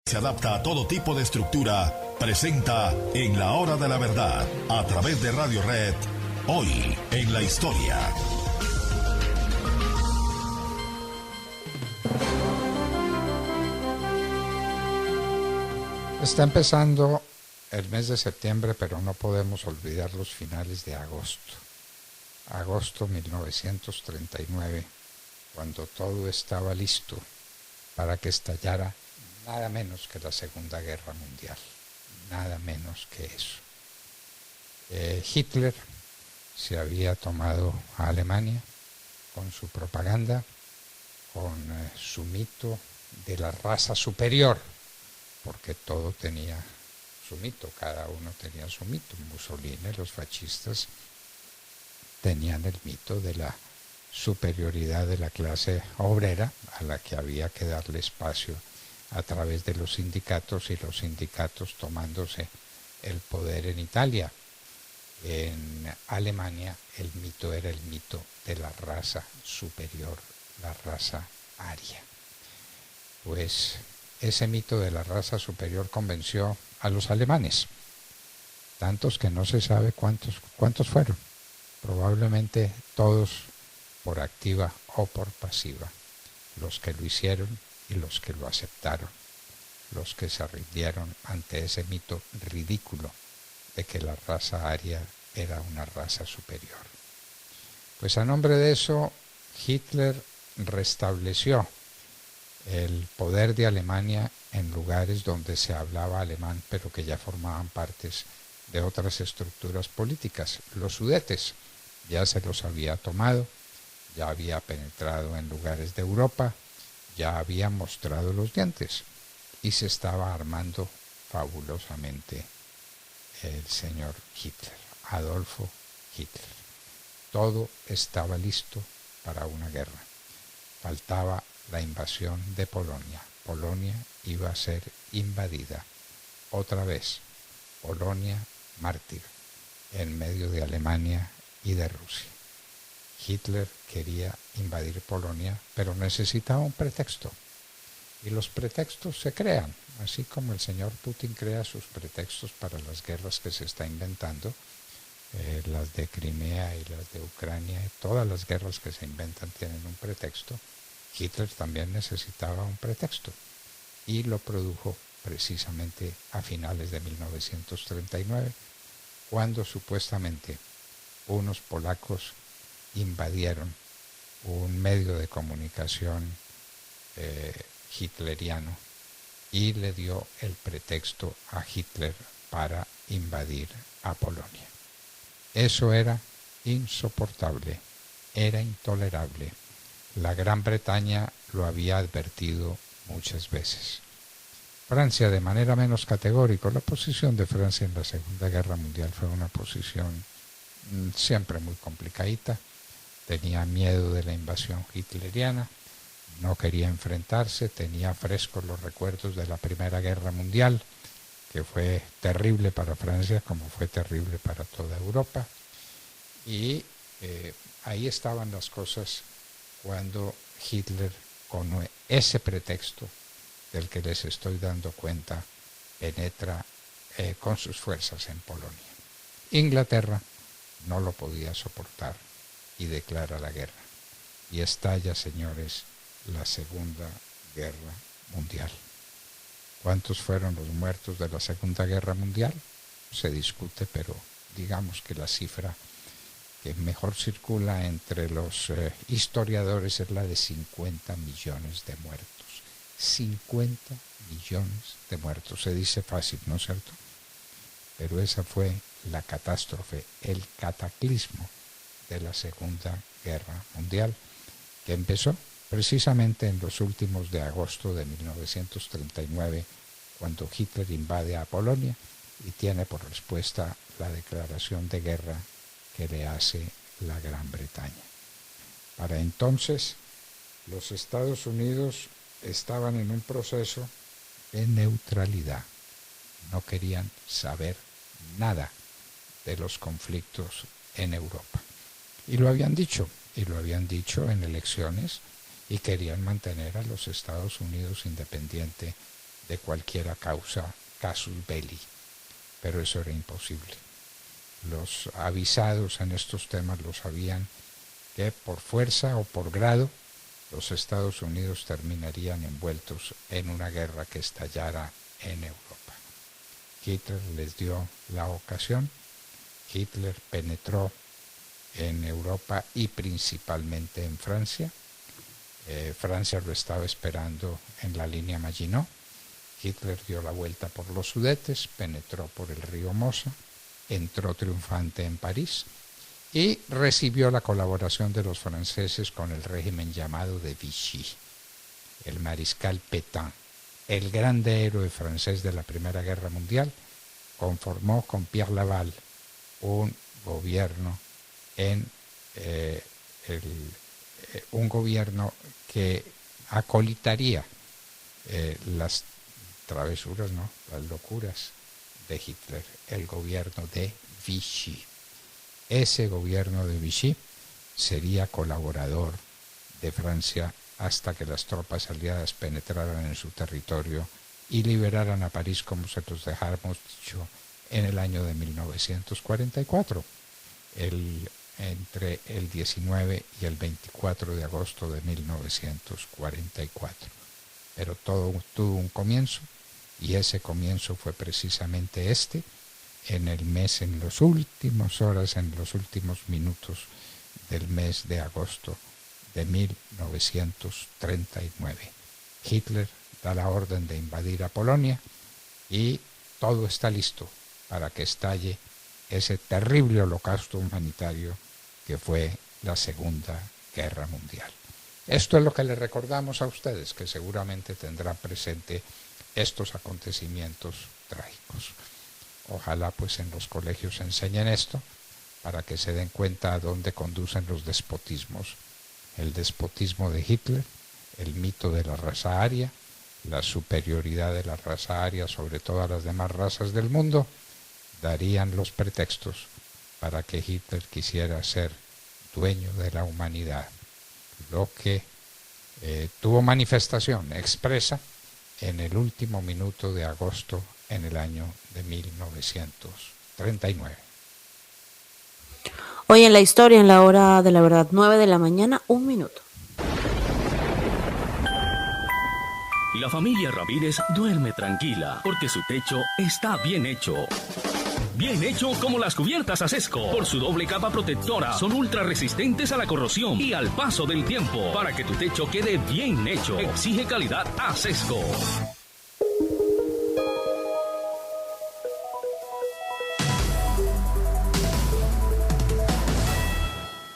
Se adapta a todo tipo de estructura, presenta En la Hora de la Verdad, a través de Radio Red, hoy en la historia. Está empezando el mes de septiembre, pero no podemos olvidar los finales de agosto. Agosto 1939, cuando todo estaba listo para que estallara nada menos que la Segunda Guerra Mundial, nada menos que eso. Hitler se había tomado a Alemania con su propaganda, con su mito de la raza superior, porque todo tenía su mito, cada uno tenía su mito. Mussolini, los fascistas, tenían el mito de la superioridad de la clase obrera, a la que había que darle espacio a través de los sindicatos, y los sindicatos tomándose el poder en Italia. En Alemania el mito era el mito de la raza superior, la raza aria. Pues ese mito de la raza superior convenció a los alemanes, tantos que no se sabe cuántos fueron, probablemente todos por activa o por pasiva, los que lo hicieron y los que lo aceptaron, los que se rindieron ante ese mito ridículo de que la raza aria era una raza superior. Pues a nombre de eso, Hitler restableció el poder de Alemania en lugares donde se hablaba alemán, pero que ya formaban partes de otras estructuras políticas. Los Sudetes ya se los había tomado, ya había penetrado en lugares de Europa, ya había mostrado los dientes, y se estaba armando fabulosamente el señor Hitler, Adolfo Hitler. Todo estaba listo para una guerra. Faltaba la invasión de Polonia. Polonia iba a ser invadida otra vez. Polonia mártir en medio de Alemania y de Rusia. Hitler quería invadir Polonia, pero necesitaba un pretexto. Y los pretextos se crean, así como el señor Putin crea sus pretextos para las guerras que se está inventando, las de Crimea y las de Ucrania. Todas las guerras que se inventan tienen un pretexto. Hitler también necesitaba un pretexto, y lo produjo precisamente a finales de 1939, cuando supuestamente unos polacos invadieron un medio de comunicación hitleriano y le dio el pretexto a Hitler para invadir a Polonia. Eso era insoportable, era intolerable. La Gran Bretaña lo había advertido muchas veces. Francia, de manera menos categórica. La posición de Francia en la Segunda Guerra Mundial fue una posición siempre muy complicadita. Tenía miedo de la invasión hitleriana, no quería enfrentarse, tenía frescos los recuerdos de la Primera Guerra Mundial, que fue terrible para Francia como fue terrible para toda Europa. Y ahí estaban las cosas cuando Hitler, con ese pretexto del que les estoy dando cuenta, penetra con sus fuerzas en Polonia. Inglaterra no lo podía soportar y declara la guerra. Y estalla, señores, la Segunda Guerra Mundial. ¿Cuántos fueron los muertos de la Segunda Guerra Mundial? Se discute, pero digamos que la cifra que mejor circula entre los historiadores es la de 50 millones de muertos. 50 millones de muertos. Se dice fácil, ¿no es cierto? Pero esa fue la catástrofe, el cataclismo de la Segunda Guerra Mundial, que empezó precisamente en los últimos de agosto de 1939, cuando Hitler invade a Polonia y tiene por respuesta la declaración de guerra que le hace la Gran Bretaña. Para entonces, los Estados Unidos estaban en un proceso de neutralidad. No querían saber nada de los conflictos en Europa. Y lo habían dicho en elecciones, y querían mantener a los Estados Unidos independiente de cualquiera causa casus belli, pero eso era imposible. Los avisados en estos temas lo sabían, que por fuerza o por grado los Estados Unidos terminarían envueltos en una guerra que estallara en Europa. Hitler les dio la ocasión. Hitler penetró en Europa y principalmente en Francia. Francia lo estaba esperando en la línea Maginot. Hitler dio la vuelta por los Sudetes, penetró por el río Mosa, entró triunfante en París y recibió la colaboración de los franceses con el régimen llamado de Vichy. El mariscal Pétain, el grande héroe francés de la Primera Guerra Mundial, conformó con Pierre Laval un gobierno un gobierno que acolitaría las travesuras, ¿no?, las locuras de Hitler, el gobierno de Vichy. Ese gobierno de Vichy sería colaborador de Francia hasta que las tropas aliadas penetraran en su territorio y liberaran a París, como se los dejamos dicho, en el año de 1944, entre el 19 y el 24 de agosto de 1944. Pero todo tuvo un comienzo, y ese comienzo fue precisamente en las últimas horas, en los últimos minutos del mes de agosto de 1939. Hitler da la orden de invadir a Polonia y todo está listo para que estalle ese terrible holocausto humanitario que fue la Segunda Guerra Mundial. Esto es lo que les recordamos a ustedes, que seguramente tendrán presente estos acontecimientos trágicos. Ojalá pues en los colegios enseñen esto para que se den cuenta a dónde conducen los despotismos. El despotismo de Hitler, el mito de la raza aria, la superioridad de la raza aria sobre todas las demás razas del mundo, darían los pretextos para que Hitler quisiera ser dueño de la humanidad, lo que tuvo manifestación expresa en el último minuto de agosto en el año de 1939. Hoy en la historia, en la hora de la verdad, 9 de la mañana, 1 minuto. La familia Ramírez duerme tranquila porque su techo está bien hecho. Bien hecho como las cubiertas Asesco. Por su doble capa protectora, son ultra resistentes a la corrosión y al paso del tiempo. Para que tu techo quede bien hecho, exige calidad Asesco.